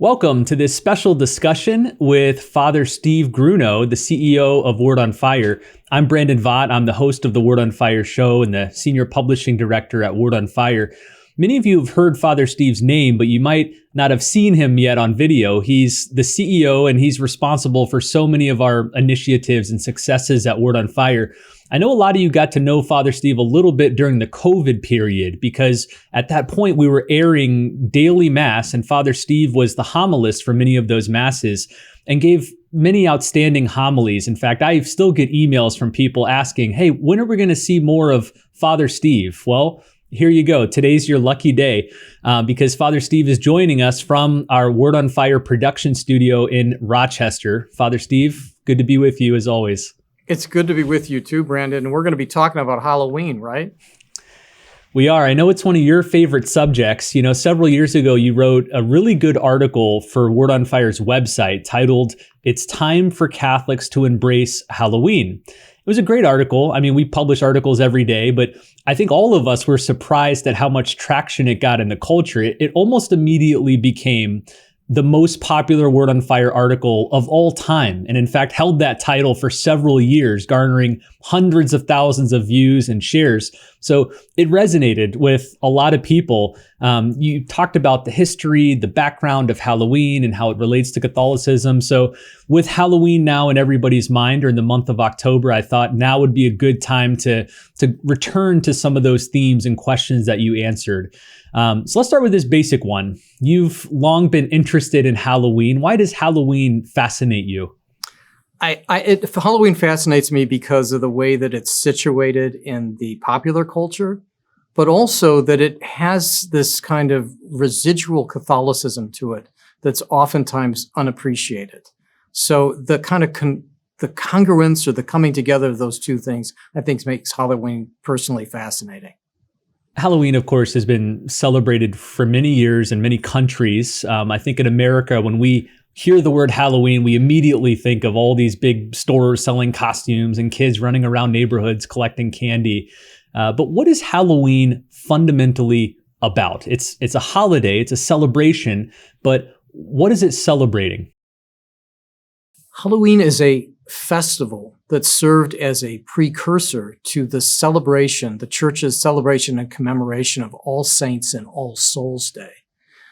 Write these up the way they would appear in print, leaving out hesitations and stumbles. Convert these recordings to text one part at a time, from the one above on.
Welcome to this special discussion with Father Steve Grunow, the CEO of Word on Fire. I'm Brandon Vaught. I'm the host of the Word on Fire show and the senior publishing director at Word on Fire. Many of you have heard Father Steve's name, but you might not have seen him yet on video. He's the CEO and he's responsible for so many of our initiatives and successes at Word on Fire. I know a lot of you got to know Father Steve a little bit during the COVID period because at that point we were airing daily mass and Father Steve was the homilist for many of those masses and gave many outstanding homilies. In fact, I still get emails from people asking, hey, when are we going to see more of Father Steve? Well, here you go. Today's your lucky day because Father Steve is joining us from our Word on Fire production studio in Rochester. Father Steve, good to be with you as always. It's good to be with you too, Brandon. We're going to be talking about Halloween, right? We are. I know it's one of your favorite subjects. You know, several years ago, you wrote a really good article for Word on Fire's website titled, "It's Time for Catholics to Embrace Halloween." It was a great article. I mean, we publish articles every day, but I think all of us were surprised at how much traction it got in the culture. It almost immediately became the most popular Word on Fire article of all time. And in fact, held that title for several years, garnering hundreds of thousands of views and shares. So it resonated with a lot of people. You talked about the history, the background of Halloween and how it relates to Catholicism. So with Halloween now in everybody's mind, or in the month of October, I thought now would be a good time to return to some of those themes and questions that you answered. So let's start with this basic one. You've long been interested in Halloween. Why does Halloween fascinate you? Halloween fascinates me because of the way that it's situated in the popular culture, but also that it has this kind of residual Catholicism to it that's oftentimes unappreciated. So the kind of the congruence or the coming together of those two things, I think makes Halloween personally fascinating. Halloween, of course, has been celebrated for many years in many countries. I think in America, when we hear the word Halloween, we immediately think of all these big stores selling costumes and kids running around neighborhoods collecting candy. But what is Halloween fundamentally about? It's a holiday, it's a celebration, but what is it celebrating? Halloween is a festival that served as a precursor to the celebration, the church's celebration and commemoration of All Saints and All Souls Day.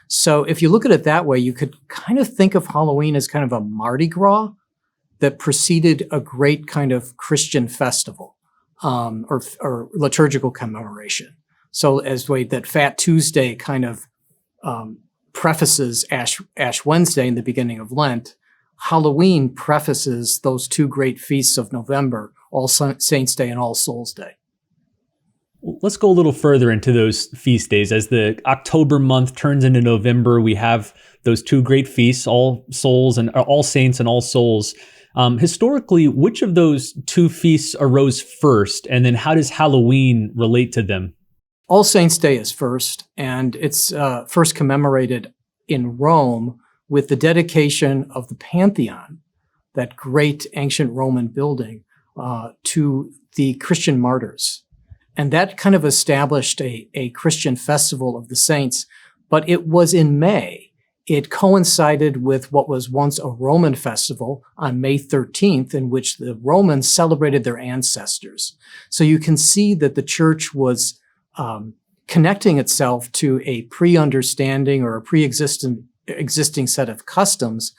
So if you look at it that way, you could kind of think of Halloween as kind of a Mardi Gras that preceded a great kind of Christian festival or liturgical commemoration. So as the way that Fat Tuesday kind of prefaces Ash Wednesday in the beginning of Lent, Halloween prefaces those two great feasts of November, All Saints Day and All Souls Day. Let's go a little further into those feast days. As the October month turns into November, we have those two great feasts, All Souls and All Saints and All Souls. Historically, which of those two feasts arose first? And then how does Halloween relate to them? All Saints Day is first, and it's first commemorated in Rome with the dedication of the Pantheon, that great ancient Roman building, to the Christian martyrs. And that kind of established a Christian festival of the saints, but it was in May. It coincided with what was once a Roman festival on May 13th, in which the Romans celebrated their ancestors. So you can see that the church was connecting itself to a pre-understanding or a existing set of customs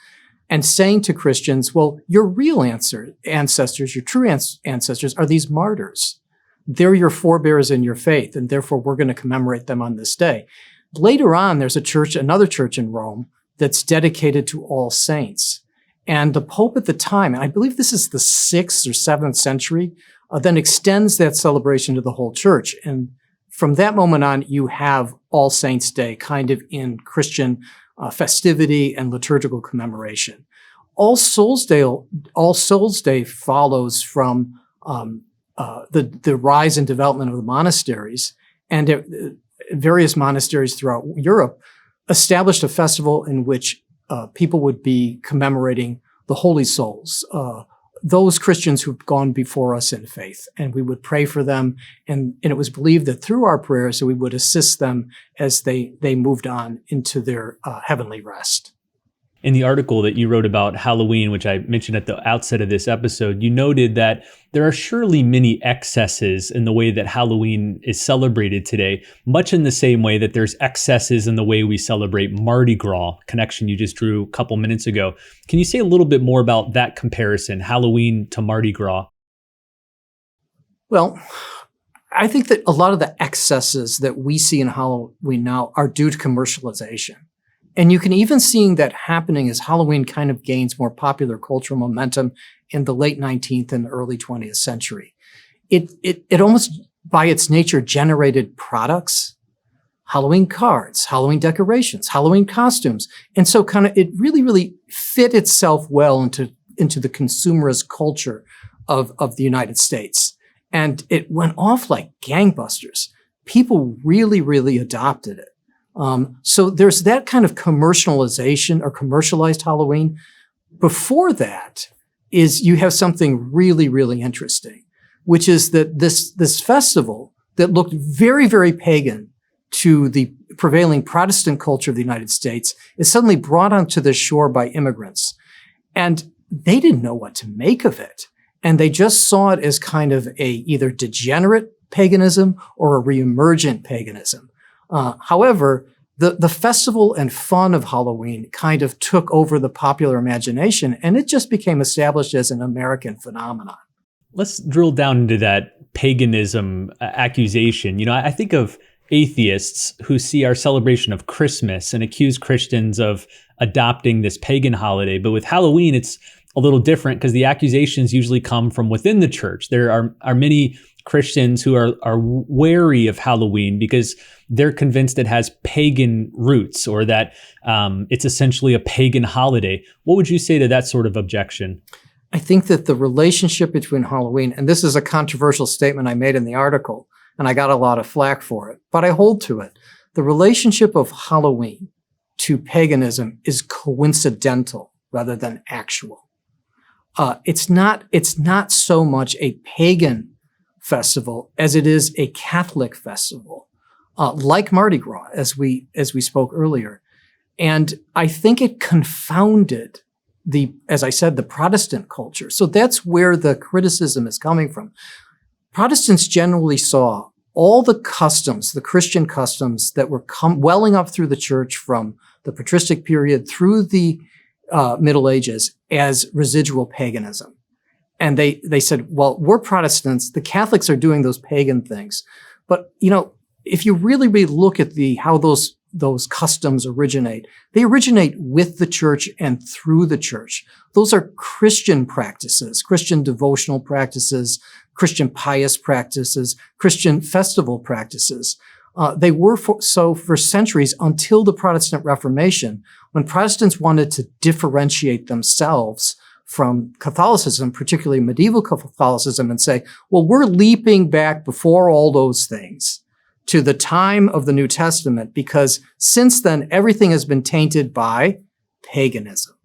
and saying to Christians, well, your real ancestors, your true ancestors are these martyrs. They're your forebears in your faith, and therefore we're going to commemorate them on this day. Later on, there's another church in Rome that's dedicated to All Saints. And the Pope at the time, and I believe this is the 6th or 7th century, then extends that celebration to the whole church. And from that moment on, you have All Saints Day kind of in Christian festivity and liturgical commemoration. All Souls Day follows from the rise and development of the monasteries, and various monasteries throughout Europe established a festival in which people would be commemorating the holy souls, those Christians who've gone before us in faith, and we would pray for them. And it was believed that through our prayers, we would assist them as they moved on into their heavenly rest. In the article that you wrote about Halloween, which I mentioned at the outset of this episode, you noted that there are surely many excesses in the way that Halloween is celebrated today, much in the same way that there's excesses in the way we celebrate Mardi Gras, connection you just drew a couple minutes ago. Can you say a little bit more about that comparison, Halloween to Mardi Gras? Well, I think that a lot of the excesses that we see in Halloween now are due to commercialization. And you can even see that happening as Halloween kind of gains more popular cultural momentum in the late 19th and early 20th century. It almost, by its nature, generated products, Halloween cards, Halloween decorations, Halloween costumes. And so kind of it really fit itself well into the consumerist culture of the United States. And it went off like gangbusters. People really adopted it. So there's that kind of commercialization or commercialized Halloween. Before that is you have something really interesting, which is that this festival that looked very pagan to the prevailing Protestant culture of the United States is suddenly brought onto the shore by immigrants. And they didn't know what to make of it. And they just saw it as kind of a either degenerate paganism or a reemergent paganism. However, the festival and fun of Halloween kind of took over the popular imagination, and it just became established as an American phenomenon. Let's drill down into that paganism accusation. You know, I think of atheists who see our celebration of Christmas and accuse Christians of adopting this pagan holiday. But with Halloween, it's a little different because the accusations usually come from within the church. There are many Christians who are wary of Halloween because they're convinced it has pagan roots or that it's essentially a pagan holiday. What would you say to that sort of objection? I think that the relationship between Halloween, and this is a controversial statement I made in the article, and I got a lot of flack for it, but I hold to it. The relationship of Halloween to paganism is coincidental rather than actual. It's not so much a pagan festival as it is a Catholic festival, like Mardi Gras, as we spoke earlier. And I think it confounded as I said, the Protestant culture. So that's where the criticism is coming from. Protestants generally saw all the customs, the Christian customs that were welling up through the church from the patristic period through the Middle Ages as residual paganism. And they said, well, we're Protestants. The Catholics are doing those pagan things. But, you know, if you really look at how those customs originate, they originate with the church and through the church. Those are Christian practices, Christian devotional practices, Christian pious practices, Christian festival practices. They were so for centuries until the Protestant Reformation, when Protestants wanted to differentiate themselves from Catholicism, particularly medieval Catholicism, and say, well, we're leaping back before all those things to the time of the New Testament, because since then, everything has been tainted by paganism.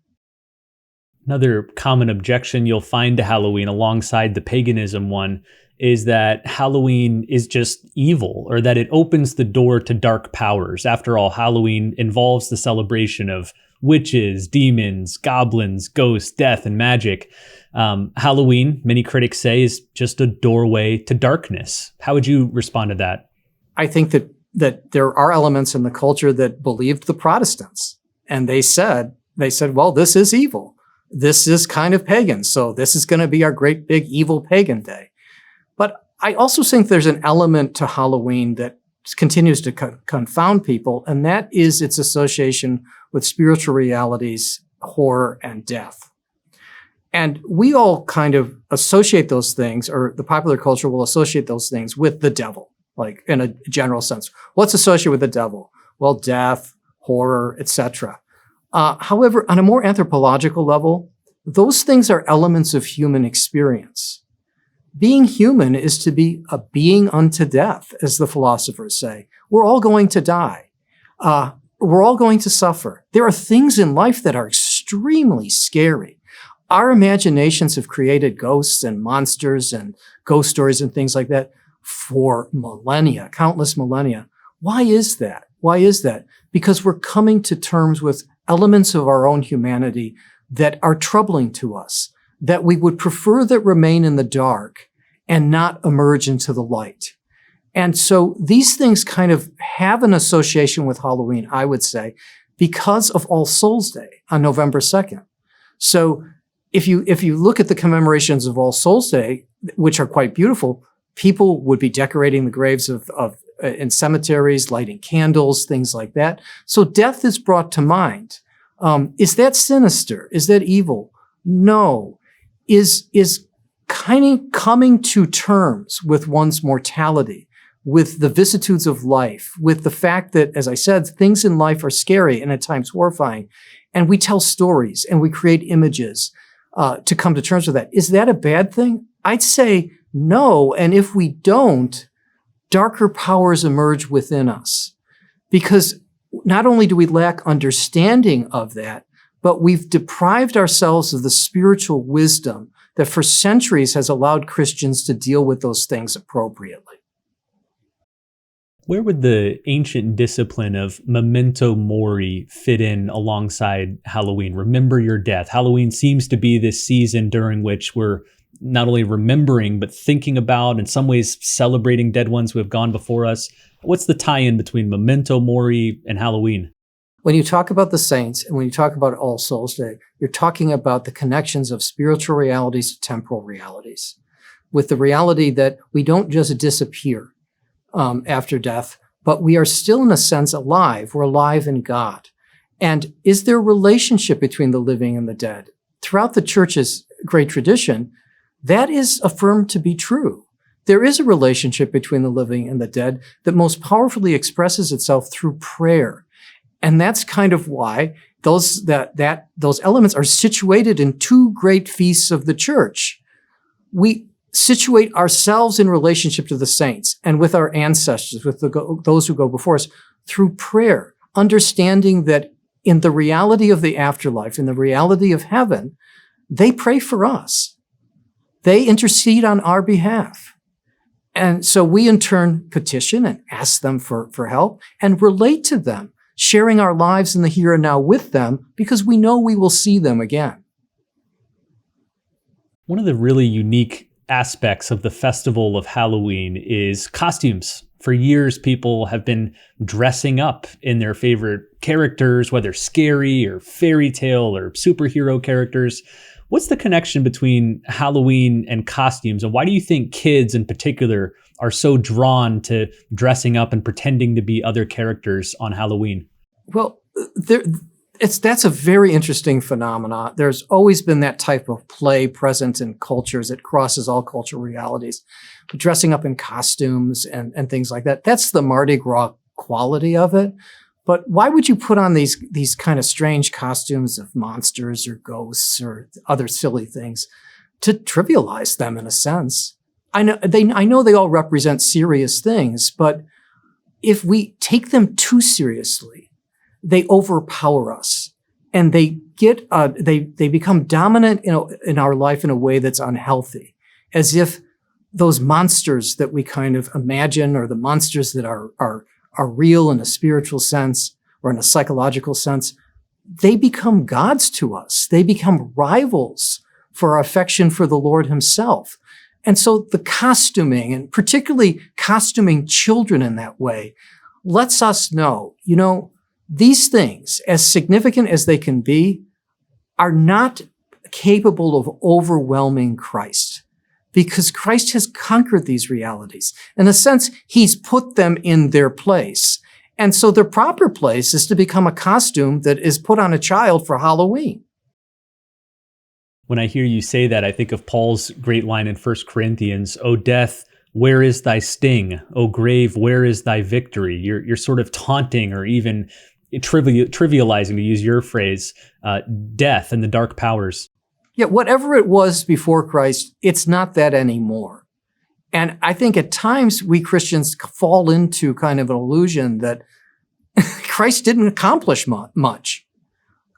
Another common objection you'll find to Halloween alongside the paganism one is that Halloween is just evil, or that it opens the door to dark powers. After all, Halloween involves the celebration of witches, demons, goblins, ghosts, death, and magic. Halloween, many critics say, is just a doorway to darkness. How would you respond to that? I think that there are elements in the culture that believed the Protestants, and they said, well, this is evil. This is kind of pagan. So this is going to be our great big evil pagan day. But I also think there's an element to Halloween that continues to confound people, and that is its association with spiritual realities, horror, and death. And we all kind of associate those things, or the popular culture will associate those things with the devil, like in a general sense. What's associated with the devil? Well, death, horror, etc. However, on a more anthropological level, those things are elements of human experience. Being human is to be a being unto death, as the philosophers say. We're all going to die. We're all going to suffer. There are things in life that are extremely scary. Our imaginations have created ghosts and monsters and ghost stories and things like that for millennia, countless millennia. Why is that? Because we're coming to terms with elements of our own humanity that are troubling to us, that we would prefer that remain in the dark and not emerge into the light. And so these things kind of have an association with Halloween, I would say, because of All Souls Day on November 2nd. So if you look at the commemorations of All Souls Day, which are quite beautiful, people would be decorating the graves in cemeteries, lighting candles, things like that. So death is brought to mind. Is that sinister? Is that evil? No. Is kind of coming to terms with one's mortality, with the vicissitudes of life, with the fact that, as I said, things in life are scary and at times horrifying. And we tell stories and we create images to come to terms with that. Is that a bad thing? I'd say no. And if we don't, darker powers emerge within us. Because not only do we lack understanding of that, but we've deprived ourselves of the spiritual wisdom that for centuries has allowed Christians to deal with those things appropriately. Where would the ancient discipline of Memento Mori fit in alongside Halloween? Remember your death. Halloween seems to be this season during which we're not only remembering, but thinking about, in some ways, celebrating dead ones who have gone before us. What's the tie-in between Memento Mori and Halloween? When you talk about the saints and when you talk about All Souls Day, you're talking about the connections of spiritual realities to temporal realities, with the reality that we don't just disappear after death, but we are still, in a sense, alive. We're alive in God. And is there a relationship between the living and the dead? Throughout the church's great tradition, that is affirmed to be true. There is a relationship between the living and the dead that most powerfully expresses itself through prayer. And that's kind of why those elements are situated in two great feasts of the church. We situate ourselves in relationship to the saints and with our ancestors, with those who go before us, through prayer, understanding that in the reality of the afterlife, in the reality of heaven, they pray for us. They intercede on our behalf. And so we in turn petition and ask them for help and relate to them, sharing our lives in the here and now with them because we know we will see them again. One of the really unique aspects of the festival of Halloween is costumes. For years, people have been dressing up in their favorite characters, whether scary or fairy tale or superhero characters. What's the connection between Halloween and costumes? And why do you think kids in particular are so drawn to dressing up and pretending to be other characters on Halloween? Well, that's a very interesting phenomenon. There's always been that type of play present in cultures. It crosses all cultural realities. Dressing up in costumes and things like that. That's the Mardi Gras quality of it. But why would you put on these kind of strange costumes of monsters or ghosts or other silly things to trivialize them in a sense? I know they all represent serious things, but if we take them too seriously, they overpower us and they become dominant in our life in a way that's unhealthy, as if those monsters that we kind of imagine or the monsters that are real in a spiritual sense or in a psychological sense, they become gods to us. They become rivals for our affection for the Lord himself. And so the costuming, and particularly costuming children in that way, lets us know, these things, as significant as they can be, are not capable of overwhelming Christ, because Christ has conquered these realities. In a sense, he's put them in their place. And so their proper place is to become a costume that is put on a child for Halloween. When I hear you say that, I think of Paul's great line in 1 Corinthians, "O death, where is thy sting? O grave, where is thy victory?" You're sort of taunting or even trivializing, to use your phrase, death and the dark powers. Yeah, whatever it was before Christ, it's not that anymore. And I think at times we Christians fall into kind of an illusion that Christ didn't accomplish much.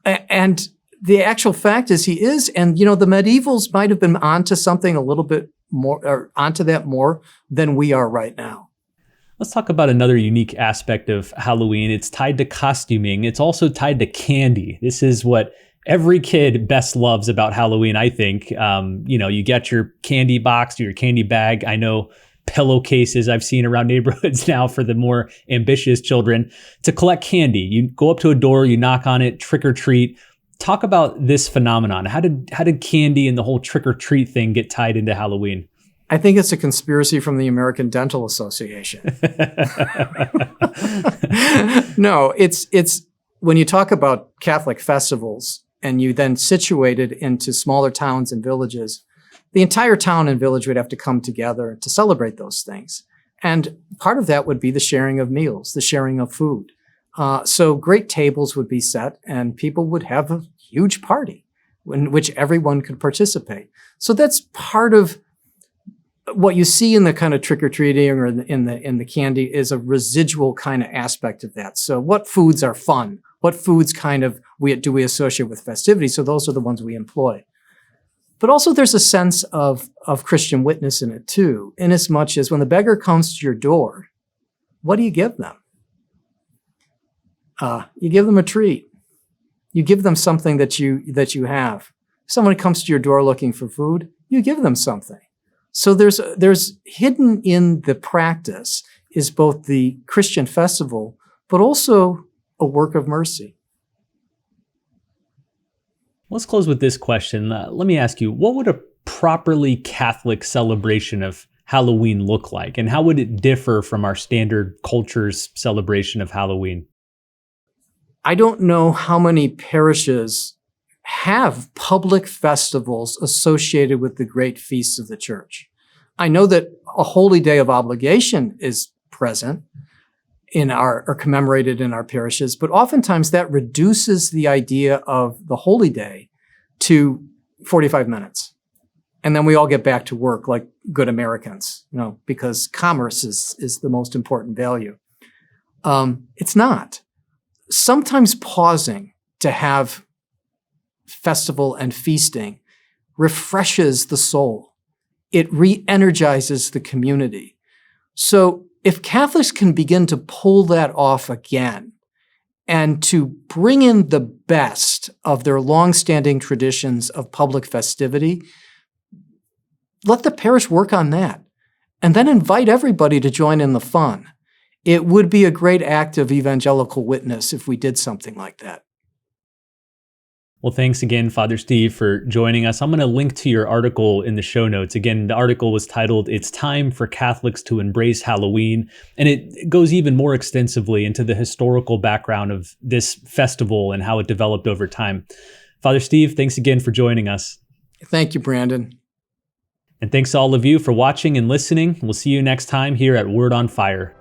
And the actual fact is he is. And, the medievals might have been onto something a little bit more, or onto that more than we are right now. Let's talk about another unique aspect of Halloween. It's tied to costuming. It's also tied to candy. This is what every kid best loves about Halloween, I think. You get your candy box or your candy bag. I know pillowcases I've seen around neighborhoods now for the more ambitious children to collect candy. You go up to a door, you knock on it, trick or treat. Talk about this phenomenon. How did candy and the whole trick or treat thing get tied into Halloween? I think it's a conspiracy from the American Dental Association. No, it's when you talk about Catholic festivals and you then situate it into smaller towns and villages, the entire town and village would have to come together to celebrate those things. And part of that would be the sharing of meals, the sharing of food. So great tables would be set and people would have a huge party in which everyone could participate. So that's part of what you see in the kind of trick-or-treating or in the candy is a residual kind of aspect of that. So what foods are fun? What foods do we associate with festivity? So those are the ones we employ. But also there's a sense of Christian witness in it too, in as much as when the beggar comes to your door, what do you give them? You give them a treat. You give them something that you have. If someone comes to your door looking for food, you give them something. So there's hidden in the practice is both the Christian festival, but also a work of mercy. Let's close with this question. Let me ask you, what would a properly Catholic celebration of Halloween look like? And how would it differ from our standard culture's celebration of Halloween? I don't know how many parishes have public festivals associated with the great feasts of the church. I know that a holy day of obligation is present or commemorated in our parishes, but oftentimes that reduces the idea of the holy day to 45 minutes. And then we all get back to work like good Americans, because commerce is the most important value. It's not. Sometimes pausing to have festival and feasting refreshes the soul. It re-energizes the community. So if Catholics can begin to pull that off again and to bring in the best of their longstanding traditions of public festivity, let the parish work on that and then invite everybody to join in the fun. It would be a great act of evangelical witness if we did something like that. Well, thanks again, Father Steve, for joining us. I'm going to link to your article in the show notes. Again, the article was titled, "It's Time for Catholics to Embrace Halloween," and it goes even more extensively into the historical background of this festival and how it developed over time. Father Steve, thanks again for joining us. Thank you, Brandon. And thanks to all of you for watching and listening. We'll see you next time here at Word on Fire.